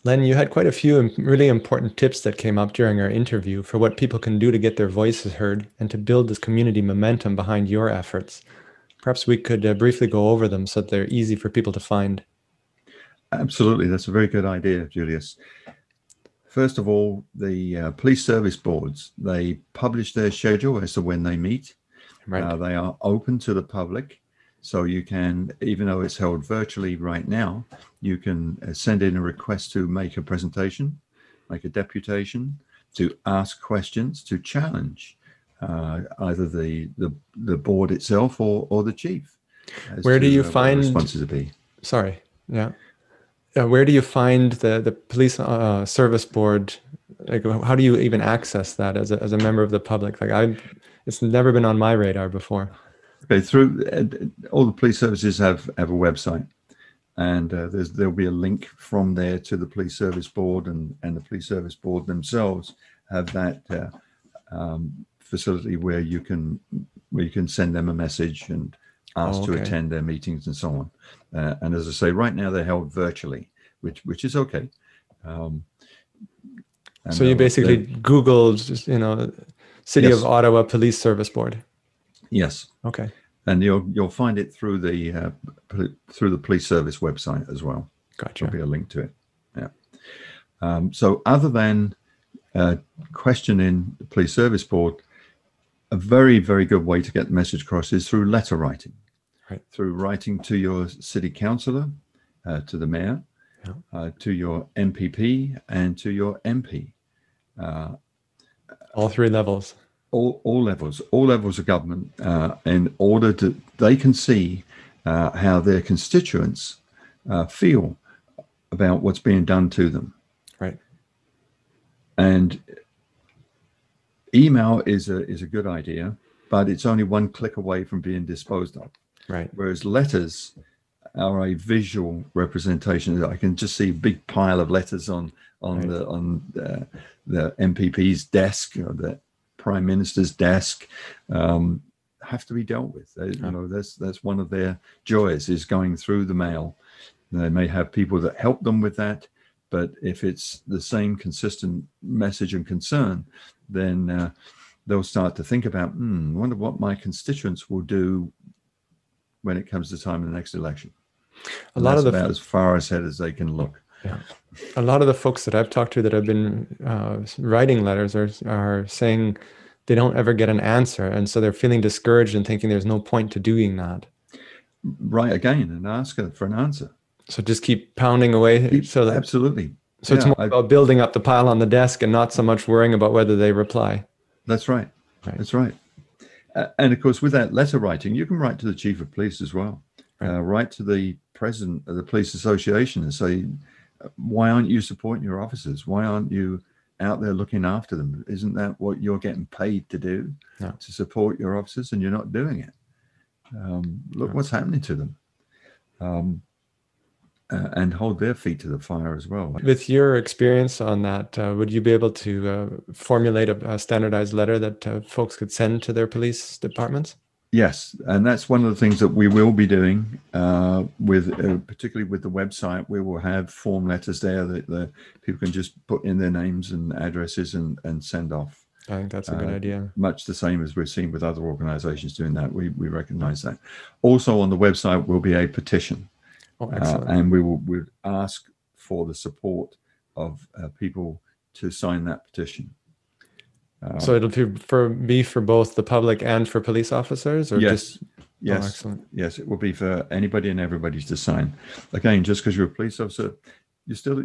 Len, you had quite a few really important tips that came up during our interview for what people can do to get their voices heard and to build this community momentum behind your efforts. Perhaps we could briefly go over them so that they're easy for people to find. Absolutely. That's a very good idea, Julius. First of all, the police service boards, they publish their schedule as to when they meet. Right. They are open to the public. So you can, even though it's held virtually right now, you can send in a request to make a presentation, make a deputation, to ask questions, to challenge either the board itself or the chief. Where do you find responses to be? Sorry, yeah. Where do you find the police service board? Like, how do you even access that as a member of the public? Like, it's never been on my radar before. Okay, through all the police services have a website, and there'll be a link from there to the police service board, and the police service board themselves have that facility where you can send them a message and ask to attend their meetings and so on. And as I say, right now they're held virtually, which is okay. So you basically Googled, City of Ottawa Police Service Board. Yes. Okay. And you'll find it through the police service website as well. Gotcha. There'll be a link to it. Yeah. So other than questioning the police service board, a very, very good way to get the message across is through letter writing. Right. Through writing to your city councillor, to the mayor, to your MPP, and to your MP. All three levels. All levels of government, in order to they can see how their constituents feel about what's being done to them. Right. And email is a good idea, but it's only one click away from being disposed of. Right. Whereas letters are a visual representation. I can just see a big pile of letters on the MPP's desk or the Prime Minister's desk, have to be dealt with. That's one of their joys, is going through the mail. They may have people that help them with that, but if it's the same consistent message and concern, then they'll start to think about, I wonder what my constituents will do when it comes to time of the next election. That's about as far ahead as they can look. Yeah. A lot of the folks that I've talked to that have been writing letters are saying they don't ever get an answer. And so they're feeling discouraged and thinking there's no point to doing that. Right, again, and ask for an answer. So just keep pounding away. Absolutely. So it's more about building up the pile on the desk and not so much worrying about whether they reply. That's right. That's right. And of course, with that letter writing, you can write to the chief of police as well. Right. Write to the president of the police association and say, why aren't you supporting your officers? Why aren't you out there looking after them? Isn't that what you're getting paid to do, to support your officers, and you're not doing it? Look what's happening to them. And hold their feet to the fire as well. With your experience on that, would you be able to formulate a standardized letter that folks could send to their police departments? Yes, and that's one of the things that we will be doing particularly with the website. We will have form letters there that the people can just put in their names and addresses and send off. I think that's a good idea. Much the same as we're seeing with other organizations doing that. We recognize that. Also on the website will be a petition. Oh, excellent. And we'll ask for the support of people to sign that petition. So it'll be for both the public and for police officers? Or yes. Yes. Oh, excellent. Yes, it will be for anybody and everybody to sign. Again, just because you're a police officer, you're still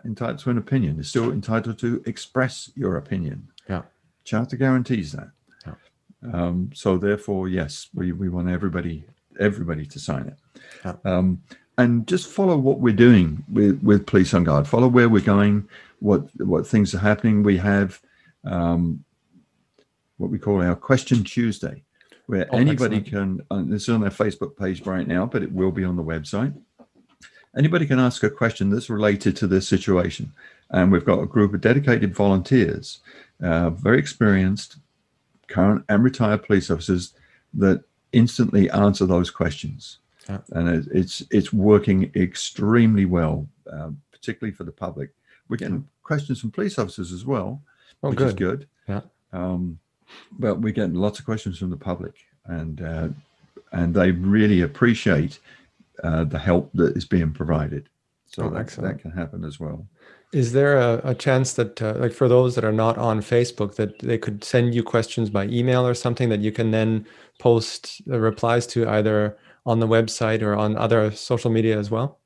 entitled to an opinion. You're still entitled to express your opinion. Yeah. Charter guarantees that. Yeah. So therefore, yes, we want everybody to sign it. Yeah. And just follow what we're doing with Police on Guard. Follow where we're going, what things are happening. We have what we call our Question Tuesday, where anybody can, this is on our Facebook page right now, but it will be on the website. Anybody can ask a question that's related to this situation. And we've got a group of dedicated volunteers, very experienced, current and retired police officers that instantly answer those questions. Yeah. And it's working extremely well, particularly for the public. We're getting questions from police officers as well, which good. is good. Yeah. But we're getting lots of questions from the public, and they really appreciate the help that is being provided. So that can happen as well. Is there a chance that, like for those that are not on Facebook, that they could send you questions by email or something that you can then post replies to either on the website or on other social media as well?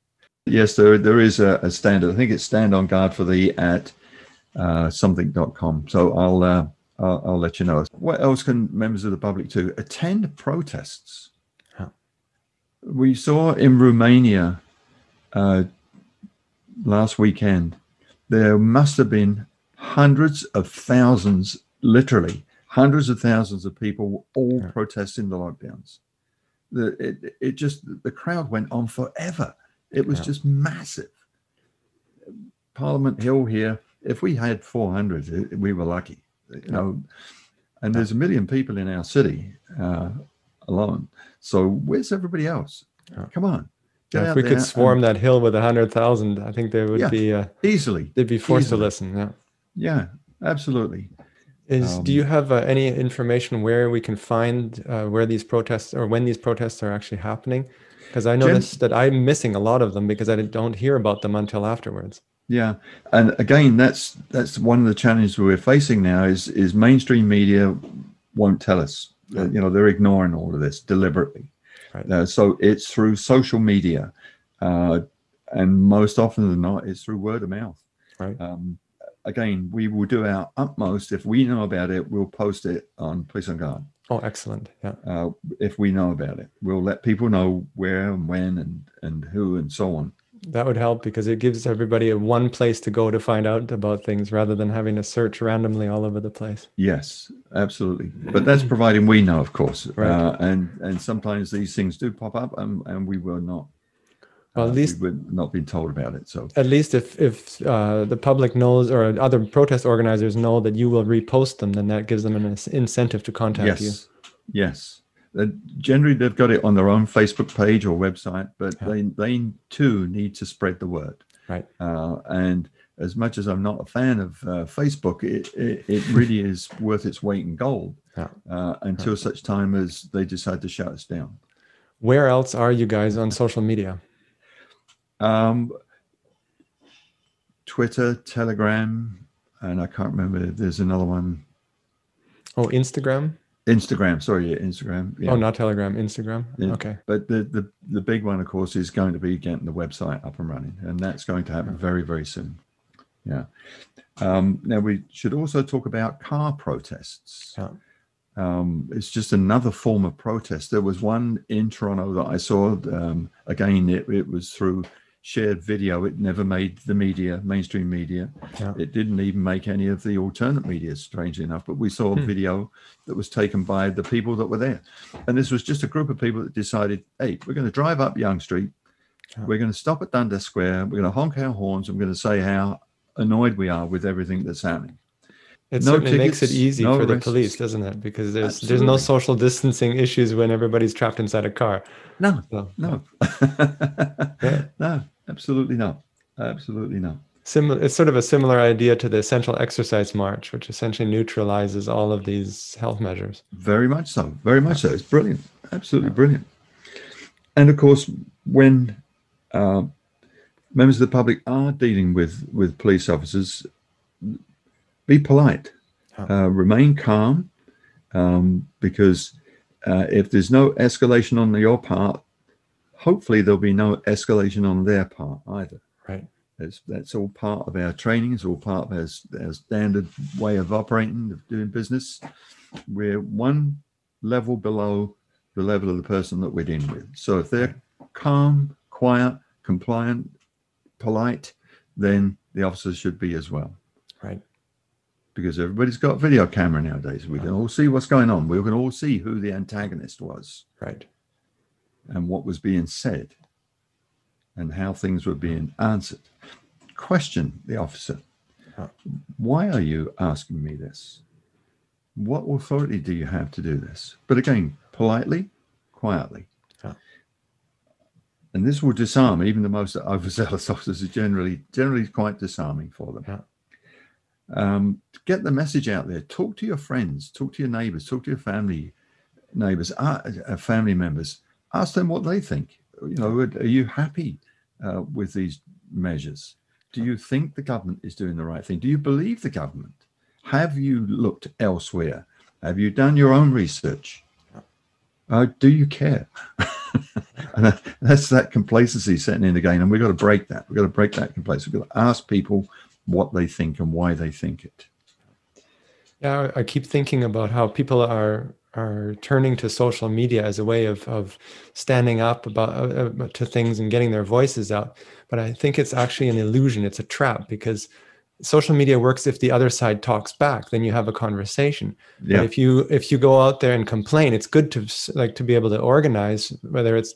Yes, there is a standard. I think it's stand on guard for the at something.com. So I'll let you know. What else can members of the public do? Attend protests. Huh. We saw in Romania last weekend, there must have been hundreds of thousands, literally hundreds of thousands of people all protesting the lockdowns. The crowd went on forever. It was just massive. Parliament Hill here, if we had 400, we were lucky, you know. And there's 1 million people in our city alone. So where's everybody else? Come on. If we could swarm that hill with 100,000, I think they would be easily. They'd be forced to listen. Yeah. Yeah, absolutely. Do you have any information where we can find where these protests or when these protests are actually happening? Because I noticed that I'm missing a lot of them because I don't hear about them until afterwards. Yeah, and again, that's one of the challenges we're facing now is mainstream media won't tell us. You know, they're ignoring all of this deliberately. Right. So it's through social media, and most often than not, it's through word of mouth. Right. Again, we will do our utmost. If we know about it, we'll post it on Police on Guard. Oh, excellent. Yeah. If we know about it, we'll let people know where and when and who and so on. That would help because it gives everybody one place to go to find out about things rather than having to search randomly all over the place. Yes, absolutely. But that's providing we know, of course. Right. And sometimes these things do pop up and we were not. Well, at least we were not being told about it. So at least if the public knows or other protest organizers know that you will repost them, then that gives them an incentive to contact you. Yes. Generally, they've got it on their own Facebook page or website, but they too need to spread the word. Right. And as much as I'm not a fan of Facebook, it really is worth its weight in gold until such time as they decide to shut us down. Where else are you guys on social media? Twitter, Telegram, and I can't remember. There's another one. Oh, Instagram? Instagram. Yeah. Oh, not Telegram, Instagram. Yeah. Okay. But the big one, of course, is going to be getting the website up and running, and that's going to happen very, very soon. Yeah. Now we should also talk about car protests. Yeah. It's just another form of protest. There was one in Toronto that I saw. Again, it was through shared video. It never made the media, mainstream media. Yeah. It didn't even make any of the alternate media, strangely enough. But we saw a video that was taken by the people that were there. And this was just a group of people that decided, hey, we're going to drive up Yonge Street. Yeah. We're going to stop at Dundas Square. We're going to honk our horns. And we're going to say how annoyed we are with everything that's happening. It certainly makes it easy for the police, doesn't it? Because there's no social distancing issues when everybody's trapped inside a car. No. Yeah. No, absolutely not. Absolutely not. It's sort of a similar idea to the Essential Exercise March, which essentially neutralizes all of these health measures. Very much so. Very much so. It's brilliant. Absolutely brilliant. And of course, when members of the public are dealing with police officers, be polite, remain calm, because if there's no escalation on your part, hopefully there'll be no escalation on their part either. Right. That's all part of our training. It's all part of our standard way of operating, of doing business. We're one level below the level of the person that we're dealing with. So if they're calm, quiet, compliant, polite, then the officers should be as well. Right. Because everybody's got video camera nowadays. We can all see what's going on. We can all see who the antagonist was. Right. And what was being said and how things were being answered. Question the officer. Why are you asking me this? What authority do you have to do this? But again, politely, quietly. And this will disarm even the most overzealous officers. Are generally quite disarming for them. Yeah. Get the message out there. Talk to your friends. Talk to your neighbors. Talk to your family members. Ask them what they think. You know, are you happy with these measures? Do you think the government is doing the right thing? Do you believe the government? Have you looked elsewhere? Have you done your own research? Do you care? And that's that complacency setting in again, and we've got to break that. We've got to break that complacency. We've got to ask people what they think and why they think it. Yeah, I keep thinking about how people are turning to social media as a way of standing up about to things and getting their voices out. But I think it's actually an illusion. It's a trap, because social media works if the other side talks back, then you have a conversation. Yeah. But if you go out there and complain, it's good to be able to organize, whether it's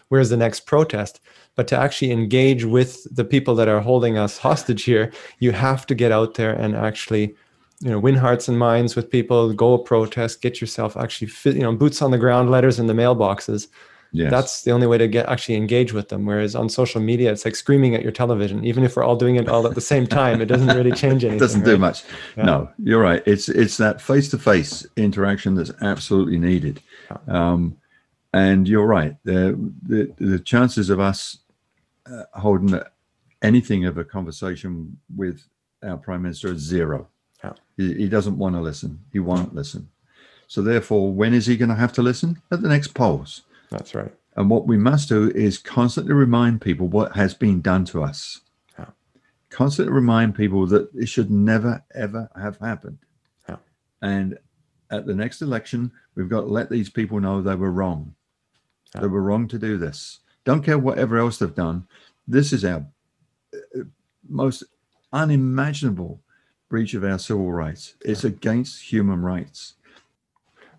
where's the next protest, but to actually engage with the people that are holding us hostage here, you have to get out there and actually win hearts and minds with people, go protest, get yourself actually boots on the ground, letters in the mailboxes. Yes. That's the only way to actually engage with them. Whereas on social media, it's like screaming at your television. Even if we're all doing it all at the same time, it doesn't really change anything. It doesn't do much. Yeah. No, you're right. It's that face-to-face interaction that's absolutely needed. Yeah. And you're right. The chances of us holding anything of a conversation with our Prime Minister is zero. Yeah. He doesn't want to listen. He won't listen. So therefore, when is he going to have to listen? At the next polls. That's right. And what we must do is constantly remind people what has been done to us. Yeah. Constantly remind people that it should never, ever have happened. Yeah. And at the next election, we've got to let these people know they were wrong. Yeah. They were wrong to do this. Don't care whatever else they've done. This is our most unimaginable breach of our civil rights. It's against human rights.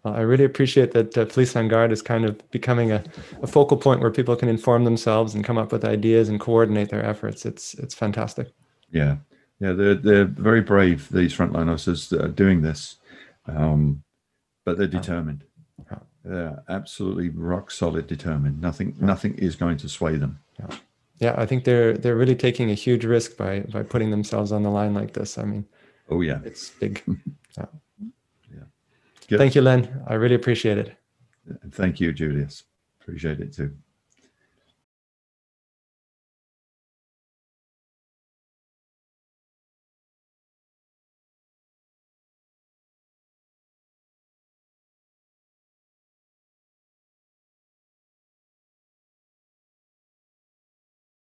Well, I really appreciate that Police on Guard is kind of becoming a focal point where people can inform themselves and come up with ideas and coordinate their efforts. It's fantastic. Yeah, they're very brave, these frontline officers that are doing this, but they're determined. Yeah. They're absolutely rock solid determined. Nothing is going to sway them. Yeah, I think they're really taking a huge risk by putting themselves on the line like this. I mean, oh yeah, it's big. Yeah. Good. Thank you, Len. I really appreciate it. Thank you, Julius. Appreciate it too.